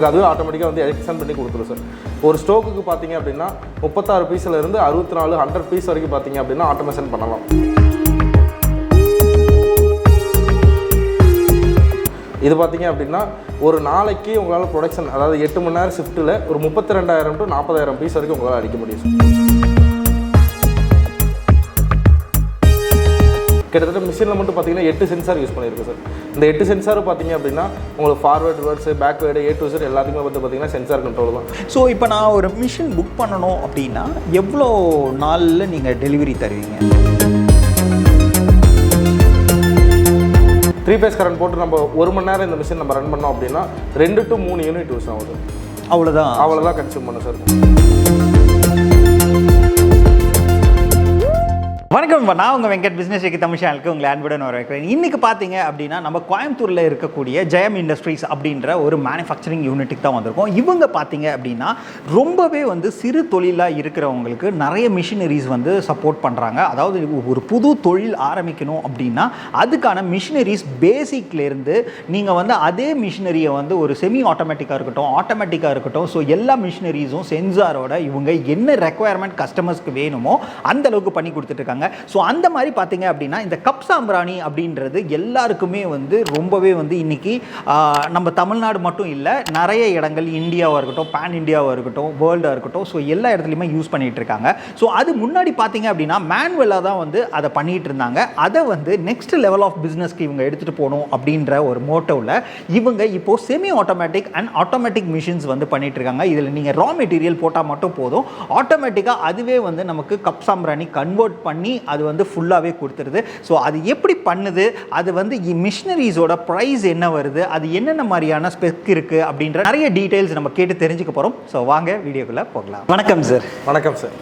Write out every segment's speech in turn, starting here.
உங்களுக்கு அதுவே ஆட்டோமேட்டிக்காக வந்து எக்ஸ்டெண்ட் பண்ணி கொடுத்துரும் சார். ஒரு ஸ்டோக்குக்கு பார்த்தீங்க அப்படின்னா 36 பீஸ்லேருந்து 64 100 பீஸ் வரைக்கும் பார்த்தீங்க அப்படின்னா ஆட்டோமேஷன் பண்ணலாம். இது பார்த்தீங்க அப்படின்னா ஒரு நாளைக்கு உங்களால் ப்ரொடக்ஷன், அதாவது 8 மணி நேரம் ஷிஃப்ட்டில் ஒரு 32,000 to 40,000 பீஸ் வரைக்கும் உங்களால் அடிக்க முடியும் சார். கிட்டத்தட்ட மிஷினில் மட்டும் பார்த்தீங்கன்னா 8 சென்சார் யூஸ் பண்ணியிருக்கு சார். இந்த 8 சென்சாரும் பார்த்தீங்க அப்படின்னா உங்களுக்கு forward, reverse, backward, A to Z எல்லாத்துக்குமே வந்து பார்த்தீங்கன்னா சென்சார் கண்ட்ரோல் தான். ஸோ இப்போ நான் ஒரு மிஷின் புக் பண்ணணும் அப்படின்னா எவ்வளோ நாளில் நீங்கள் டெலிவரி தருவீங்க? 3 phase கரண்ட் போட்டு நம்ம 1 மணி நேரம் இந்த மிஷின் நம்ம ரன் பண்ணோம் அப்படின்னா 2 to 3 யூனிட் யூஸ் ஆகுது. அவ்வளோதான் கன்சியூம் பண்ண சார். வணக்கம், நான் உங்கள் வெங்கட் பிஸ்னஸ் டெக் தமிழ் சேனலுக்கு உங்களை அன்புடன் வரவேற்கிறேன். இன்றைக்கி பார்த்தீங்க அப்படின்னா நம்ம கோயம்புத்தூரில் இருக்கக்கூடிய ஜெயம் இண்டஸ்ட்ரீஸ் அப்படின்ற ஒரு மேனுஃபேக்சரிங் யூனிட்டுக்கு தான் வந்திருக்கோம். இவங்க பார்த்தீங்க அப்படின்னா ரொம்பவே வந்து சிறு தொழிலாக இருக்கிறவங்களுக்கு நிறைய மிஷினரிஸ் வந்து சப்போர்ட் பண்ணுறாங்க. அதாவது ஒரு புது தொழில் ஆரம்பிக்கணும் அப்படின்னா அதுக்கான மிஷினரிஸ் பேசிக்லேருந்து நீங்கள் வந்து அதே மிஷினரியை வந்து ஒரு செமி ஆட்டோமேட்டிக்காக இருக்கட்டும், ஆட்டோமேட்டிக்காக இருக்கட்டும், ஸோ எல்லா மிஷினரிஸும் சென்சாரோட இவங்க என்ன ரெக்குவயர்மெண்ட் கஸ்டமர்ஸ்க்கு வேணுமோ அந்த அளவுக்கு பண்ணி கொடுத்துட்ருக்காங்க. ஸோ அந்த மாதிரி பார்த்தீங்க அப்படின்னா இந்த கப்சாம்பிராணி அப்படின்றது எல்லாருக்குமே வந்து ரொம்பவே வந்து இன்னைக்கு நம்ம தமிழ்நாடு மட்டும் இல்லை, நிறைய இடங்கள் இந்தியாவாக இருக்கட்டும், பேன் இந்தியாவாக இருக்கட்டும், வேர்ல்டாக இருக்கட்டும், ஸோ எல்லா இடத்துலையுமே யூஸ் பண்ணிகிட்டு இருக்காங்க. ஸோ அது முன்னாடி பார்த்தீங்க அப்படின்னா மேனுவலாக தான் வந்து அதை பண்ணிகிட்டு இருந்தாங்க. அதை வந்து நெக்ஸ்ட் லெவல் ஆஃப் பிஸ்னஸ்க்கு இவங்க எடுத்துகிட்டு போகணும் அப்படின்ற ஒரு மோட்டோவில் இவங்க இப்போது semi automatic and automatic machines வந்து பண்ணிகிட்டு இருக்காங்க. இதில் நீங்கள் ரா மெட்டீரியல் போட்டால் மட்டும் போதும், ஆட்டோமேட்டிக்காக அதுவே வந்து நமக்கு கப்சாம்பிராணி கன்வெர்ட் பண்ணி அது வந்து ஃபுல்லாகவே கொடுத்துருது. ஸோ அது எப்படி பண்ணுது, அது வந்து மிஷினரிஸோட ப்ரைஸ் என்ன வருது, அது என்னென்ன மாதிரியான ஸ்பெக் இருக்குது அப்படின்ற நிறைய டீட்டெயில்ஸ் நம்ம கேட்டு தெரிஞ்சுக்க போகிறோம். ஸோ வாங்க வீடியோக்குள்ளே போகலாம். வணக்கம் சார். வணக்கம் சார்.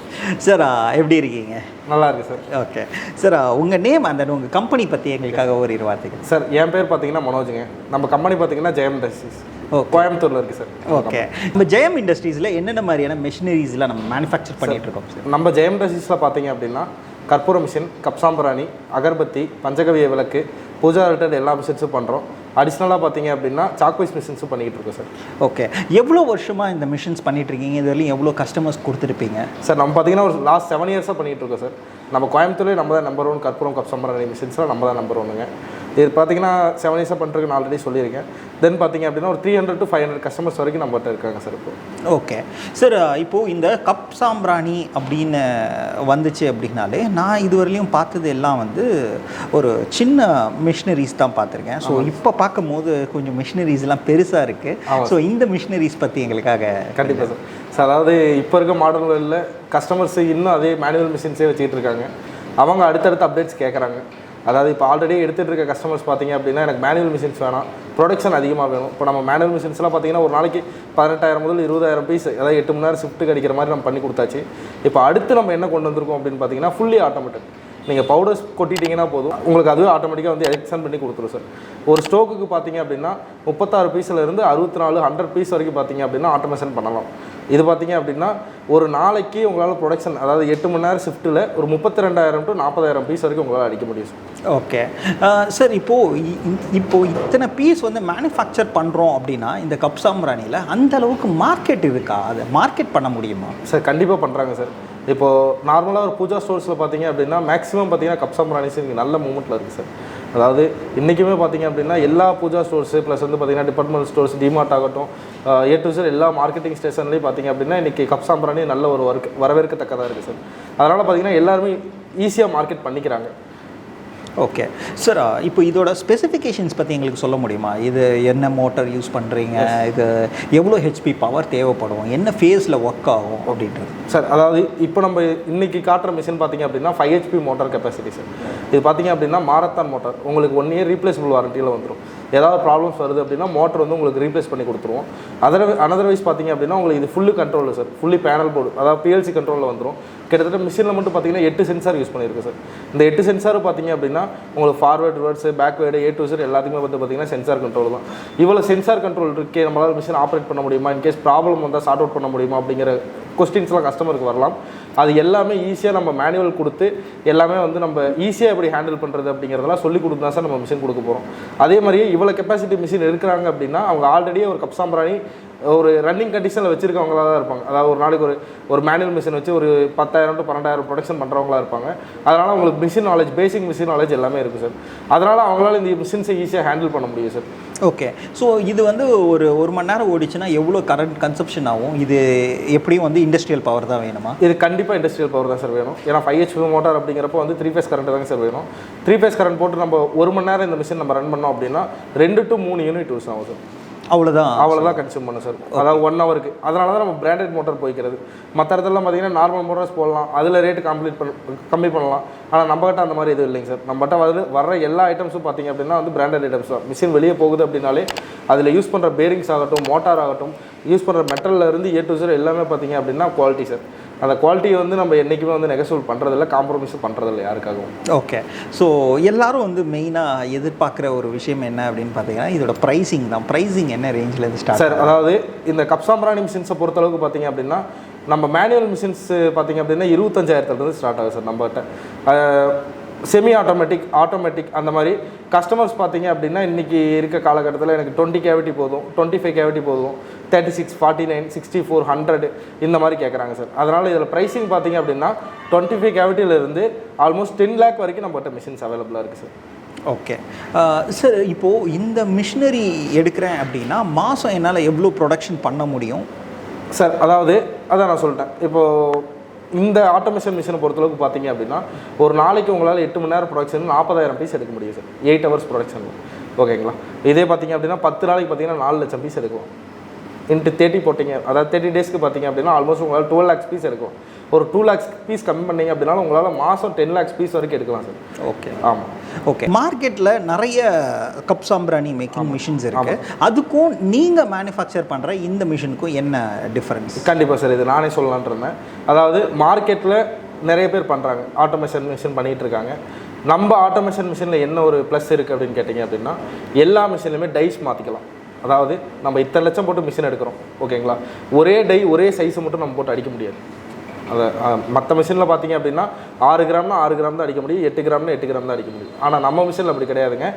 சார் எப்படி இருக்கீங்க? நல்லா இருக்கு சார். ஓகே சார், உங்கள் நேம் அந்த உங்கள் கம்பெனி பற்றி எங்களுக்காக ஒரு வார்த்தைகள். சார் என் பேர் பார்த்தீங்கன்னா மனோஜுங்க. நம்ம கம்பெனி பார்த்தீங்கன்னா ஜெயம் இண்டஸ்ட்ரீஸ், கோயம்புத்தூரில் இருக்குது சார். ஓகே, நம்ம ஜெயம் இண்டஸ்ட்ரீஸில் என்னென்ன மாதிரியான மிஷினரிஸ்லாம் நம்ம மேனுஃபேக்சர் பண்ணிகிட்டு இருக்கோம் சார்? நம்ம ஜெயம் இண்டஸ்ட்ரீஸில் பார்த்தீங்க அப்படின்னா கற்பூர மிஷின், கப்சாம்பிராணி, அகர்பத்தி, பஞ்சகவிய விளக்கு, பூஜா ரிலேட்டட் எல்லா மிஷின்ஸும் பண்ணுறோம். அடிஷ்னலாக பார்த்தீங்க அப்படின்னா சாக்பீஸ் மிஷின்ஸும் பண்ணிகிட்டு இருக்கோம் சார். ஓகே, எவ்வளோ வருஷமாக இந்த மிஷின்ஸ் பண்ணிகிட்டு இருக்கீங்க? இது வரையும் எவ்வளோ கஸ்டமர்ஸ் கொடுத்துருப்பீங்க சார்? நம்ம பார்த்தீங்கன்னா ஒரு லாஸ்ட் 7 இயர்ஸாக பண்ணிகிட்டு இருக்கோம் சார். நம்ம கோயம்புத்தூர்லேயே நம்ம தான் நம்பர் 1 கற்பூரம் கப்சாம்பிராணி மிஷின்ஸில் நம்ம தான் நம்பர் 1ங்க. இது பார்த்தீங்கன்னா 7 இயர்ஸாக பண்ணுறதுக்கு நான் ஆல்ரெடி சொல்லியிருக்கேன். தென் பார்த்தீங்க அப்படின்னா ஒரு 300 to 500 கஸ்டமர்ஸ் வரைக்கும் நம்மகிட்ட இருக்காங்க சார் இப்போ. ஓகே சார், இப்போது இந்த கப்சாம்பிராணி அப்படின்னு வந்துச்சு அப்படின்னாலே நான் இதுவரையிலையும் பார்த்தது எல்லாம் வந்து ஒரு சின்ன மிஷினரிஸ் தான் பார்த்துருக்கேன். ஸோ இப்போ பார்க்கும்போது கொஞ்சம் மிஷினரிஸ்லாம் பெருசாக இருக்குது. ஸோ இந்த மிஷினரிஸ் பற்றி எங்களுக்காக. கண்டிப்பாக சார். சார் அதாவது இப்போ இருக்க மாடல்களில் கஸ்டமர்ஸ் இன்னும் அதே மேனுவல் மிஷின்ஸே வச்சுக்கிட்டு இருக்காங்க. அவங்க அடுத்தடுத்த அப்டேட்ஸ் கேட்குறாங்க. அதாவது இப்போ ஆல்ரெடி எடுத்துகிட்டு இருக்க கஸ்டமர்ஸ் பார்த்தீங்க அப்படின்னா எனக்கு மேனுவல் மிஷின்ஸ் வேணாம், ப்ரொடக்ஷன் அதிகமாக வேணும். இப்போ நம்ம மேனுவல் மிஷின்ஸ்லாம் பார்த்தீங்கன்னா ஒரு நாளைக்கு 18,000 முதல் 20,000 பீஸ், அதாவது 8 மணி நேரம் ஷிஃப்ட்டுக்கு அடிக்கிற மாதிரி நம்ம பண்ணி கொடுத்தாச்சு. இப்போ அடுத்து நம்ம என்ன கொண்டு வந்திருக்கோம் அப்படின்னு பார்த்தீங்கன்னா ஃபுல்லி ஆட்டோமேட்டிக். நீங்கள் பவுடர்ஸ் கொட்டிட்டிங்கன்னா போதும், உங்களுக்கு அதுவே ஆட்டோமேட்டிக்காக வந்து எக்ஸ்டெண்ட் பண்ணி கொடுத்துரும் சார். ஒரு ஸ்டோக்குக்கு பார்த்தீங்க அப்படின்னா 36 பீஸ்லேருந்து 64 100 பீஸ் வரைக்கும் பார்த்தீங்க அப்படின்னா ஆட்டோமேஷன் பண்ணலாம். இது பார்த்தீங்க அப்படின்னா ஒரு நாளைக்கு உங்களால் ப்ரொடக்ஷன், அதாவது 8 மணி நேரம் ஷிஃப்ட்டில் ஒரு 32,000 to 40,000 பீஸ் வரைக்கும் உங்களால் அடிக்க முடியும் சார். ஓகே சார், இப்போது இத்தனை பீஸ் வந்து மேனுஃபேக்சர் பண்ணுறோம் அப்படின்னா இந்த கப்சாம்பிராணியில் அந்த அளவுக்கு மார்க்கெட் இருக்கா? அதை மார்க்கெட் பண்ண முடியுமா சார்? கண்டிப்பாக பண்ணுறாங்க சார். இப்போது நார்மலாக ஒரு பூஜா ஸ்டோர்ஸில் பார்த்தீங்க அப்படின்னா மேக்ஸிமம் பார்த்தீங்கன்னா கப்சாம்பிராணிஸ் இங்கே நல்ல மூமெண்ட்டில் இருக்குது சார். அதாவது இன்றைக்குமே பார்த்தீங்க அப்படின்னா எல்லா பூஜா ஸ்டோர்ஸு ப்ளஸ் வந்து பார்த்தீங்கன்னா டிபார்ட்மெண்ட் ஸ்டோர்ஸ், டிமார்ட் ஆகட்டும், A to Z எல்லா மார்க்கெட்டிங் ஸ்டேஷன்லேயும் பார்த்தீங்க அப்படின்னா இன்றைக்கி கப்சாம்பிராணி நல்ல ஒரு வரவேற்கத்தக்கதாக இருக்குது சார். அதனால் பார்த்தீங்கன்னா எல்லாருமே ஈஸியாக மார்க்கெட் பண்ணிக்கிறாங்க. ஓகே சார், இப்போ இதோட ஸ்பெசிஃபிகேஷன்ஸ் பற்றி எங்களுக்கு சொல்ல முடியுமா? இது என்ன மோட்டர் யூஸ் பண்ணுறீங்க, இது எவ்வளோ ஹெச்பி பவர் தேவைப்படும், என்ன ஃபேஸில் ஒர்க் ஆகும் அப்படின்றது சார்? அதாவது இப்போ நம்ம இன்றைக்கி காட்டுற மிஷின் பார்த்தீங்க அப்படின்னா 5 HP மோட்டார் கெப்பாசிட்டி சார். இது பார்த்தீங்க அப்படின்னா மாரத்தான் மோட்டார். உங்களுக்கு 1 year ரீப்ளேசபிள் வாரண்டியில் வந்துடும். ஏதாவது ப்ராப்ளம்ஸ் வருது அப்படின்னா மோட்டர் வந்து உங்களுக்கு ரீப்ளேஸ் பண்ணி கொடுத்துருவோம். அதர்வைஸ் பார்த்தீங்க அப்படின்னா உங்களுக்கு இது fully control sir, fully panel board, அதாவது PLC கண்ட்ரோலில் வந்துடும். கிட்டத்தட்ட மிஷினில் மட்டும் பார்த்தீங்கன்னா 8 சென்சார் யூஸ் பண்ணியிருக்கு சார். இந்த 8 சென்சாரும் பார்த்தீங்க அப்படின்னா உங்களுக்கு forward, reverse, backward, A to Z எல்லாத்துக்குமே வந்து பார்த்தீங்கன்னா சென்சார் கண்ட்ரோல் தான். இவ்வளோ சென்சார் கண்ட்ரோல் இருக்கே, நம்மளால் மிஷின் ஆப்ரேட் பண்ண முடியுமா, இன்கேஸ் ப்ராப்ளம் வந்தால் சார்ட் அவுட் பண்ண முடியுமா அப்படிங்கிற கொஸ்டின்ஸ்லாம் கஸ்டமருக்கு வரலாம். அது எல்லாமே ஈஸியாக நம்ம மேனுவல் கொடுத்து எல்லாமே வந்து நம்ம ஈஸியாக எப்படி ஹேண்டில் பண்ணுறது அப்படிங்கிறதெல்லாம் சொல்லி கொடுத்து தான் சார் நம்ம மிஷின் கொடுக்க போகிறோம். அதே மாதிரியே இவ்வளோ கெப்பாசிட்டி மிஷின் இருக்கிறாங்க அப்படின்னா அவங்க ஆல்ரெடியே ஒரு கப்சாம்பிராணி ஒரு ரன்னிங் கண்டிஷனில் வச்சுருக்கவங்களா தான் இருப்பாங்க. அதாவது ஒரு நாளைக்கு ஒரு மேனுவல் மிஷின் வச்சு ஒரு 10,000 to 12,000 ப்ரொடக்ஷன் பண்ணுறவங்களா இருப்பாங்க. அதனால் அவங்களுக்கு மிஷின் நாலேஜ், பேசிக் மிஷின் நாலேஜ் எல்லாமே இருக்குது சார். அதனால் அவங்களால இந்த மிஷின்ஸை ஈஸியாக ஹேண்டில் பண்ண முடியும் சார். ஓகே. ஸோ இது வந்து ஒரு மணி நேரம் ஓடிச்சுன்னா எவ்வளோ கரண்ட் கன்சப்ஷன் ஆகும்? இது எப்படியும் வந்து இண்டஸ்ட்ரியல் பவர் தான் வேணுமா? இது கண்டிப்பாக இண்டஸ்ட்ரியல் பவர் தான் சார் வேணும். ஏன்னா 5 HP மோட்டார் அப்படிங்கிறப்போ வந்து 3 phase கரண்ட் தாங்க சார் வேணும். 3 phase கரண்ட் போட்டு நம்ம 1 மணி நேரம் இந்த மிஷின் நம்ம ரன் பண்ணோம் அப்படின்னா 2 to 3 யூனிட் யூஸ் ஆகும் சார். அவ்வளோதான் கன்சியூம் பண்ணும் சார். அதாவது 1 ஹவருக்கு. அதனால தான் நம்ம பிராண்டட் மோட்டார் போய்க்கிறது. மற்ற இடத்துலலாம் பார்த்தீங்கன்னா நார்மல் மோட்டார்ஸ் போடலாம், அதில் ரேட்டு கம்மி பண்ணலாம். ஆனால் நம்மகிட்ட அந்த மாதிரி எதுவும் இல்லைங்க சார். நம்மகிட்ட வர எல்லா ஐட்டம்ஸும் பார்த்தீங்க அப்படின்னா வந்து பிராண்டட் ஐட்டம்ஸ் தான். மிஷின் வெளியே போகுது அப்படின்னாலே அதில் யூஸ் பண்ணுற பேரிங்ஸ் ஆகட்டும், மோட்டார் ஆகட்டும், யூஸ் பண்ணுற மெட்டல்லேருந்து A to Z எல்லாமே பார்த்தீங்க அப்படின்னா குவாலிட்டி சார். அந்த குவாலிட்டியை வந்து நம்ம என்றைக்குமே வந்து நெகோசியேட் பண்ணுறதில்ல, காம்ப்ரமைஸும் பண்ணுறதில்ல யாருக்காகவும். ஓகே. ஸோ எல்லாரும் வந்து மெயினாக எதிர்பார்க்குற ஒரு விஷயம் என்ன அப்படின்னு பார்த்தீங்கன்னா இதோட ப்ரைஸிங் தான். ப்ரைஸிங் என்ன ரேஞ்சில் இருந்து ஸ்டார்ட் சார்? அதாவது இந்த கப்சாம்பிரானி மிஷின்ஸை பொறுத்தளவுக்கு பார்த்தீங்க அப்படின்னா நம்ம மேனுவல் மிஷின்ஸ் பார்த்தீங்க அப்படின்னா 25,000 ஸ்டார்ட் ஆகுது சார் நம்மகிட்ட. செமி ஆட்டோமேட்டிக், ஆட்டோமேட்டிக் அந்த மாதிரி கஸ்டமர்ஸ் பார்த்தீங்க அப்படின்னா இன்றைக்கி இருக்க காலகட்டத்தில் எனக்கு 20 கேவிட்டி போதும், 25 கேவிட்டி போதும், 36, 49, 64, 100 இந்த மாதிரி கேட்குறாங்க சார். அதனால் இதில் ப்ரைஸிங் பார்த்தீங்க அப்படின்னா 25 கேவிட்டியிலேருந்து ஆல்மோஸ்ட் 10 lakh வரைக்கும் நம்மகிட்ட மிஷின்ஸ் அவைலபிளாக இருக்குது சார். Okay sir. இப்போது இந்த மிஷினரி எடுக்கிறேன் அப்படின்னா மாதம் என்னால் எவ்வளோ ப்ரொடக்ஷன் பண்ண முடியும் சார்? அதாவது அதான் நான் சொல்லிட்டேன். இப்போது இந்த ஆட்டோமேஷன் மிஷினை பொறுத்தளவுக்கு பார்த்தீங்க அப்படின்னா ஒரு நாளைக்கு உங்களால் 8 மணி நேரம் ப்ரொடக்ஷன் 40,000 பீஸ் எடுக்க முடியும் சார். 8 hours production. ஓகேங்களா? இதே பார்த்தீங்க அப்படின்னா 10 நாளைக்கு பார்த்தீங்கன்னா 4 லட்சம் பீஸ் எடுக்கும். இன்ட்டு 30 போட்டிங்க, அதாவது 30 டேஸ்க்கு பார்த்தீங்க அப்படின்னா ஆல்மோஸ்ட் உங்களால் 12 lakhs பீஸ் எடுக்கும். ஒரு 2 lakhs பீஸ் கம்மி பண்ணிங்க அப்படின்னாலும் உங்களால் மாதம் 10 lakhs பீஸ் வரைக்கும் எடுக்கலாம் சார். ஓகே. ஆமாம். ஓகே. மார்க்கெட்டில் நிறைய கப்சாம்பிரானி மேக்கிங் மிஷின்ஸ் இருக்குது. அதுக்கும் நீங்கள் மேனுஃபேக்சர் பண்ணுற இந்த மிஷினுக்கும் என்ன டிஃப்ரென்ஸ்? கண்டிப்பாக சார், இது நானே சொல்லலான் இருந்தேன். அதாவது மார்க்கெட்டில் நிறைய பேர் பண்ணுறாங்க, ஆட்டோமேஷன் மிஷின் பண்ணிகிட்டு இருக்காங்க. நம்ம ஆட்டோமேஷன் மிஷினில் என்ன ஒரு ப்ளஸ் இருக்குது அப்படின்னு கேட்டிங்க அப்படின்னா எல்லா மிஷின்லையுமே டைஸ் மாற்றிக்கலாம். அதாவது நம்ம இத்தனை லட்சம் போட்டு மிஷின் எடுக்கிறோம், ஓகேங்களா? ஒரே டை ஒரே சைஸை மட்டும் நம்ம போட்டு அடிக்க முடியாது. அதை மற்ற மிஷினில் பார்த்தீங்க அப்படின்னா 6 கிராம்னா 6 கிராம் தான் அடிக்க முடியும், 8 கிராம்னா 8 கிராம் தான் அடிக்க முடியும். ஆனால் நம்ம மிஷினில் அப்படி கிடையாதுங்க.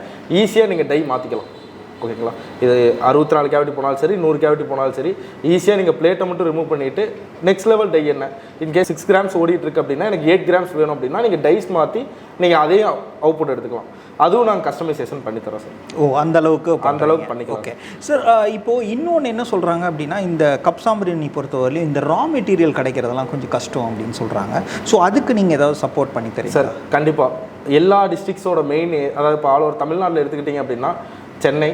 ஈஸியாக நீங்கள் டை மாற்றிக்கலாம், ஓகேங்களா? இது 64 கேவிட்டி போனாலும் சரி, 100 கேவிட்டி போனாலும் சரி, ஈஸியாக நீங்கள் பிளேட்டை மட்டும் ரிமூவ் பண்ணிவிட்டு நெக்ஸ்ட் லெவல் டை என்ன இன்கேஸ் 6 கிராம்ஸ் ஓடிட்டு இருக்கு அப்படின்னா எனக்கு 8 கிராம்ஸ் வேணும் அப்படின்னா நீங்கள் டைஸ் மாற்றி நீங்கள் அதே அவுட்புட் எடுத்துக்கலாம். அதுவும் நாங்கள் கஸ்டமைசேஷன் பண்ணித்தரோம் சார். அந்த அளவுக்கு பண்ணிக்கலாம். Okay sir. இப்போது இன்னொன்று என்ன சொல்கிறாங்க அப்படின்னா இந்த கப்சாம்பிரானி பொறுத்தவரையிலும் இந்த ரா மெட்டீரியல் கிடைக்கிறதெல்லாம் கொஞ்சம் கஷ்டம் அப்படின்னு சொல்கிறாங்க. ஸோ அதுக்கு நீங்கள் ஏதாவது சப்போர்ட் பண்ணி தரீங்க சார்? கண்டிப்பாக. எல்லா டிஸ்ட்ரிக்ஸோட மெயின், அதாவது இப்போ ஆல் ஓவர் தமிழ்நாட்டில் எடுத்துக்கிட்டிங்க அப்படின்னா சென்னை,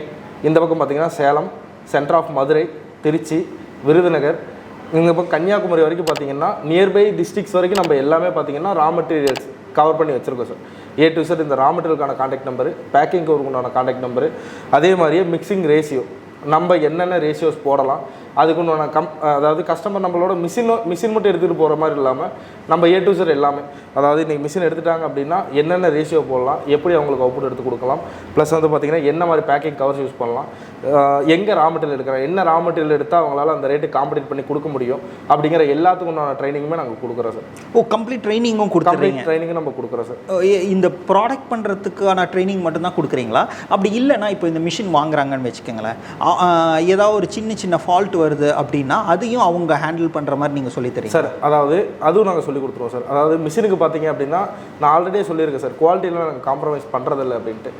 இந்த பக்கம் பார்த்தீங்கன்னா சேலம், சென்டர் ஆஃப் மதுரை, திருச்சி, விருதுநகர், இந்த பக்கம் கன்னியாகுமரி வரைக்கும் பார்த்தீங்கன்னா நியர்பை டிஸ்ட்ரிக்ஸ் வரைக்கும் நம்ம எல்லாமே பார்த்தீங்கன்னா ரா மெட்டீரியல்ஸ் கவர் பண்ணி வச்சுருக்கோம் சார். A to Z இந்த ரா மெட்டீரியலுக்கான காண்டாக்ட் நம்பரு, பேக்கிங்க்கு உண்டான காண்டாக்ட் நம்பரு, அதே மாதிரியே மிக்சிங் ரேஷியோ, நம்ம என்னென்ன ரேஷியோஸ் போடலாம் அதுக்குண்டான அதாவது கஸ்டமர் நம்மளோட மிஷின் மட்டும் எடுத்துகிட்டு போகிற மாதிரி இல்லாமல் நம்ம A to Z எல்லாமே, அதாவது இன்றைக்கி மிஷின் எடுத்துட்டாங்க அப்படின்னா என்னென்ன ரேஷியோ போடலாம், எப்படி அவங்களுக்கு அவுட்புட் எடுத்து கொடுக்கலாம், ப்ளஸ் வந்து பார்த்திங்கன்னா என்ன மாதிரி பேக்கிங் கவர்ஸ் யூஸ் பண்ணலாம், எங்கே ரா மெட்டீரியல் எடுக்கிறோம், என்ன ரா மெட்டீரியல் எடுத்தால் அவங்களால அந்த ரேட்டு காம்படிட் பண்ணி கொடுக்க முடியும் அப்படிங்கிற எல்லாத்துக்கும் உண்டான ட்ரைனிங்குமே நாங்கள் கொடுக்குறோம் சார். கம்ப்ளீட் ட்ரைனிங்கும் கொடுக்குறீங்க? ட்ரைனிங்கும் நம்ம கொடுக்குறோம் சார். இந்த ப்ராடக்ட் பண்ணுறதுக்கான ட்ரைனிங் மட்டும்தான் கொடுக்குறீங்களா? அப்படி இல்லைனா இப்போ இந்த மிஷின் வாங்குறாங்கன்னு வச்சுக்கோங்களேன், ஏதாவது ஒரு சின்ன ஃபால்ட் வருது அப்படின்னா அதையும் அவங்க ஹேண்டில் பண்ணுற மாதிரி நீங்கள் சொல்லி தரீங்க சார்? அதாவது அதுவும் நாங்கள் சொல்லி கொடுத்துருவோம் சார். அதாவது மிஷினுக்கு பார்த்தீங்க அப்படின்னா நான் ஆல்ரெடியே சொல்லியிருக்கேன் சார், குவாலிட்டியில் நாங்கள் காம்ப்ரமைஸ் பண்ணுறதில்லை அப்படின்ட்டு.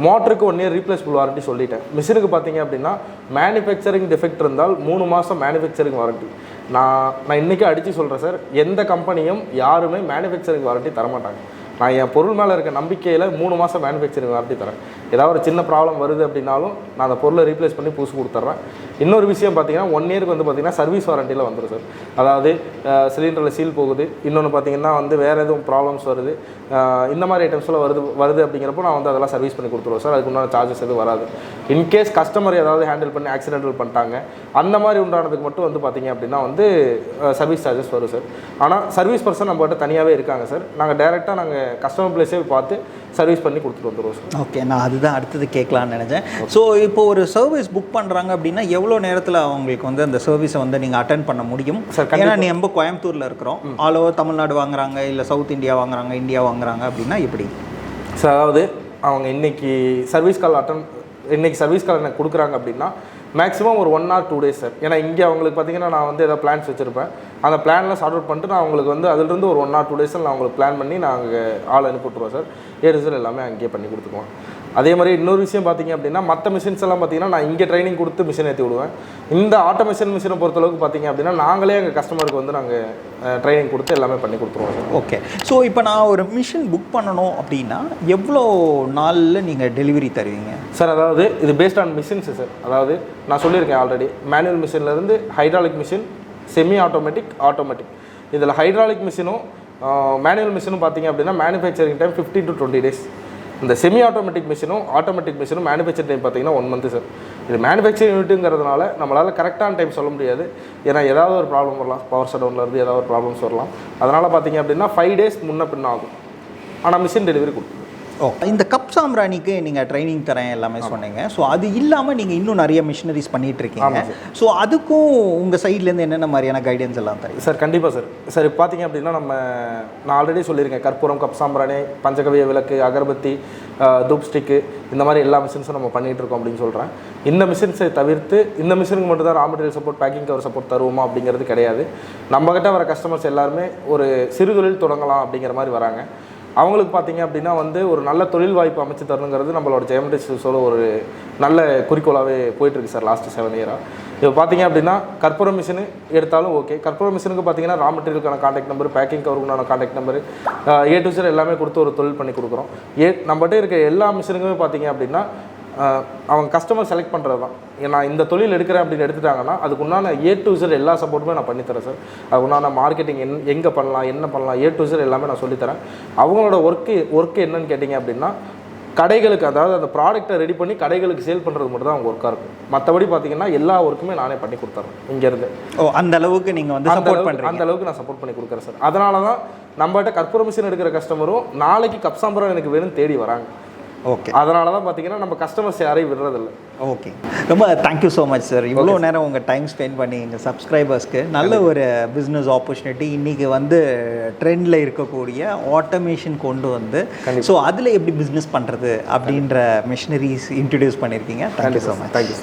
மோட்டருக்கு 1 year ரீப்ளேஸ்பிள் வாரண்ட்டி சொல்லிட்டேன். மிஷினுக்கு பார்த்தீங்க அப்படின்னா மேனுஃபேக்சரிங் டிஃபெக்ட் இருந்தால் 3 மாதம் மேனுஃபேக்சரிங் வாரண்ட்டி. நான் இன்றைக்கி அடித்து சொல்கிறேன் சார், எந்த கம்பெனியும் யாருமே மேனுஃபேக்சரிங் வாரண்ட்டி தரமாட்டாங்க. நான் என் பொருள் மேலே இருக்க நம்பிக்கையில் 3 மாதம் மேனுஃபேக்சரிங் வாரண்ட்டி தரேன். ஏதாவது ஒரு சின்ன ப்ராப்ளம் வருது அப்படின்னாலும் நான் அந்த பொருளை ரீப்ளேஸ் பண்ணி புதுசு கொடுத்துட்றேன். இன்னொரு விஷயம் பார்த்தீங்கன்னா 1 yearக்கு வந்து பார்த்திங்கன்னா சர்வீஸ் வாரண்டியில் வந்துடும் சார். அதாவது சிலிண்டரில் சீல் போகுது, இன்னொன்று பார்த்தீங்கன்னா வந்து வேறு எதுவும் ப்ராப்ளம்ஸ் வருது, இந்த மாதிரி ஐட்டம்ஸ்லாம் வருது அப்படிங்கிறப்போ நான் வந்து அதெல்லாம் சர்வீஸ் பண்ணி கொடுத்துருவேன் சார். அதுக்கு உண்டான சார்ஜஸ் எதுவும் வராது. இன்கேஸ் கஸ்டமர் ஏதாவது ஹேண்டில் பண்ணி ஆக்சிடென்டல் பண்ணிட்டாங்க அந்த மாதிரி உண்டானதுக்கு மட்டும் வந்து பார்த்திங்க அப்படின்னா வந்து சர்வீஸ் சார்ஜஸ் வரும் சார். ஆனால் சர்வீஸ் பர்சன் நம்மகிட்ட தனியாகவே இருக்காங்க சார். நாங்கள் டேரெக்டாக நாங்கள் கஸ்டமர் பிளேஸே பார்த்து சர்வீஸ் பண்ணி கொடுத்துட்டு வந்துடுவோம் சார். ஓகே, நான் அதுதான் அடுத்தது கேட்கலான்னு நினச்சேன். ஸோ இப்போ ஒரு சர்வீஸ் புக் பண்ணுறாங்க அப்படின்னா எவ்வளோ நேரத்தில் அவங்களுக்கு வந்து அந்த சர்வீஸை வந்து நீங்கள் அட்டென்ட் பண்ண முடியும் சார்? ஏன்னா நம்ம கோயம்புத்தூரில் இருக்கிறோம், ஆல் ஓவர் தமிழ்நாடு வாங்குறாங்க, இல்லை சவுத் இந்தியா வாங்குறாங்க, இந்தியா வாங்குறாங்க அப்படின்னா எப்படி சார்? அதாவது அவங்க இன்றைக்கி சர்வீஸ் கால் எனக்கு கொடுக்குறாங்க அப்படின்னா மேக்ஸிமம் ஒரு 1 or 2 days சார். ஏன்னா இங்கே அவங்களுக்கு பார்த்தீங்கன்னா நான் வந்து ஏதாவது பிளான்ஸ் வச்சுருப்பேன், அந்த பிளான்லாம் சார்ட் அவுட் பண்ணிட்டு நான் அவங்களுக்கு வந்து அதிலிருந்து ஒரு 1 or 2 days நான் அவங்களுக்கு பிளான் பண்ணி நாங்கள் ஆள் அனுப்பிவிட்ருவோம் சார். ரிசல்ட் எல்லாமே அங்கேயே பண்ணி கொடுத்துக்குவோம். அதே மாதிரி இன்னொரு விஷயம் பார்த்தீங்க அப்படின்னா மற்ற மிஷின்ஸ் எல்லாம் பார்த்தீங்கன்னா நான் இங்கே ட்ரைனிங் கொடுத்து மிஷின் ஏற்றி விடுவேன். இந்த ஆட்டோமேஷன் மிஷினை பொறுத்தளவுக்கு பார்த்தீங்க அப்படின்னா நாங்களே எங்கள் கஸ்டமருக்கு வந்து நாங்கள் ட்ரைனிங் கொடுத்து எல்லாமே பண்ணி கொடுத்துருவோம் சார். ஓகே. ஸோ இப்போ நான் ஒரு மிஷின் புக் பண்ணணும் அப்படின்னா எவ்வளோ நாளில் நீங்கள் டெலிவரி தருவீங்க சார்? அதாவது இது பேஸ்ட் ஆன் மிஷின்ஸு சார். அதாவது நான் சொல்லியிருக்கேன் ஆல்ரெடி, மேனுவல் மிஷின்லேருந்து hydraulic machine, semi automatic, automatic. இதில் ஹைட்ராலிக் மிஷினும் மேனுவல் மிஷினும் பார்த்தீங்க அப்படின்னா மேனுஃபேக்சரிங் டைம் 15 to 20 days. இந்த செமி ஆட்டோமேட்டிக் மிஷினும் ஆட்டோமேட்டிக் மிஷினும் மேனுஃபேக்சர் டைம் பார்த்தீங்கன்னா 1 month சார். இது மேனுஃபேக்சரிங் யூனிட்டுங்கிறதுனால நம்மளால் கரெக்டான டைம் சொல்ல முடியாது. ஏன்னா ஏதாவது ஒரு ப்ராப்ளம் வரலாம், பவர் ஷட் டவுனில் இருந்து ஏதாவது ஒரு ப்ராப்ளம்ஸ் வரலாம். அதனால் பார்த்தீங்க அப்படின்னா 5 days முன்ன பின்ன ஆகும், ஆனால் மிஷின் டெலிவரி கொடுக்கும். இந்த கப் சாம்பிராணிக்கு நீங்கள் ட்ரைனிங் தரேன் எல்லாமே சொன்னீங்க. ஸோ அது இல்லாமல் நீங்கள் இன்னும் நிறைய மிஷினரிஸ் பண்ணிகிட்டு இருக்கீங்க. ஸோ அதுக்கும் உங்கள் சைட்லேருந்து என்னென்ன மாதிரியான கைடன்ஸ் எல்லாம் தரீங்க சார்? கண்டிப்பாக சார். சார் இப்போ பார்த்தீங்க அப்படின்னா நான் ஆல்ரெடி சொல்லியிருக்கேன், கற்பூரம், கப் சாம்பிராணி, பஞ்சகவிய விளக்கு, அகர்பத்தி, தூப் ஸ்டிக்கு, இந்த மாதிரி எல்லா மிஷின்ஸும் நம்ம பண்ணிகிட்டு இருக்கோம் அப்படின்னு சொல்கிறேன். இந்த மிஷின்ஸை தவிர்த்து இந்த மிஷினுக்கு மட்டும் தான் raw material support, packing cover support தருவோமா அப்படிங்கிறது கிடையாது. நம்மக்கிட்ட வர கஸ்டமர்ஸ் எல்லாருமே ஒரு சிறு தொழில் தொடங்கலாம் அப்படிங்கிற மாதிரி வராங்க. அவங்களுக்கு பார்த்தீங்க அப்படின்னா வந்து ஒரு நல்ல தொழில் வாய்ப்பு அமைச்சு தரணுங்கிறது நம்மளோட ஜெயம் இண்டஸ்ட்ரீஸோட ஒரு நல்ல குறிக்கோளாகவே போயிட்டுருக்கு சார் லாஸ்ட்டு 7 years. இப்போ பார்த்தீங்க அப்படின்னா கற்பூரம் மிஷினு எடுத்தாலும் ஓகே. கற்பூரம் மிஷினுக்கு பார்த்தீங்கன்னா ரா மெட்டீரியலுக்கான கான்டாக்ட் நம்பர், பேக்கிங் கவருக்கான contact number, A to Z எல்லாமே கொடுத்து ஒரு தொழில் பண்ணி கொடுக்குறோம். நம்மகிட்ட இருக்க எல்லா மிஷினுக்குமே பார்த்தீங்க அப்படின்னா அவங்க கஸ்டமர் செலக்ட் பண்ணுறது தான். நான் இந்த தொழில் எடுக்கிறேன் அப்படின்னு எடுத்துட்டாங்கன்னா அதுக்கு உண்டான A to Z எல்லா சப்போர்ட்டுமே நான் பண்ணித்தரேன் சார். அதுக்கு உண்டான மார்க்கெட்டிங் எங்கே பண்ணலாம், என்ன பண்ணலாம், A to Z எல்லாமே நான் சொல்லித்தரேன். அவங்களோட ஒர்க்கு என்னன்னு கேட்டிங்க அப்படின்னா கடைகளுக்கு, அதாவது அந்த ப்ராடக்ட்டை ரெடி பண்ணி கடைகளுக்கு சேல் பண்ணுறது மட்டும் தான் அவங்க ஒர்க்காக இருக்கும். மற்றபடி பார்த்தீங்கன்னா எல்லா ஒர்க்குமே நானே பண்ணி கொடுத்துறேன் இங்கேருந்து. அந்த அளவுக்கு நீங்கள் வந்து சப்போர்ட் பண்ணுறீங்க? அந்த அளவுக்கு நான் சப்போர்ட் பண்ணி கொடுக்குறேன் சார். அதனால தான் நம்மகிட்ட கற்பூர மிஷின் எடுக்கிற கஸ்டமரும் நாளைக்கு கப்சாம்பரம் எனக்கு வேணும்னு தேடி வராங்க. ஓகே. அதனால தான் பார்த்தீங்கன்னா நம்ம கஸ்டமர்ஸ் யாரையும் விடுறதில்லை. ஓகே, ரொம்ப தேங்க்யூ ஸோ மச் சார். இவ்வளோ நேரம் உங்கள் டைம் ஸ்பெண்ட் பண்ணி எங்கள் சப்ஸ்கிரைபர்ஸ்க்கு நல்ல ஒரு பிஸ்னஸ் ஆப்பர்ச்சுனிட்டி இன்றைக்கி வந்து ட்ரெண்டில் இருக்கக்கூடிய ஆட்டோமேஷன் கொண்டு வந்து ஸோ அதில் எப்படி பிஸ்னஸ் பண்ணுறது அப்படின்ற மிஷினரிஸ் இன்ட்ரடியூஸ் பண்ணியிருக்கீங்க. Thank you so much. தேங்க்யூ.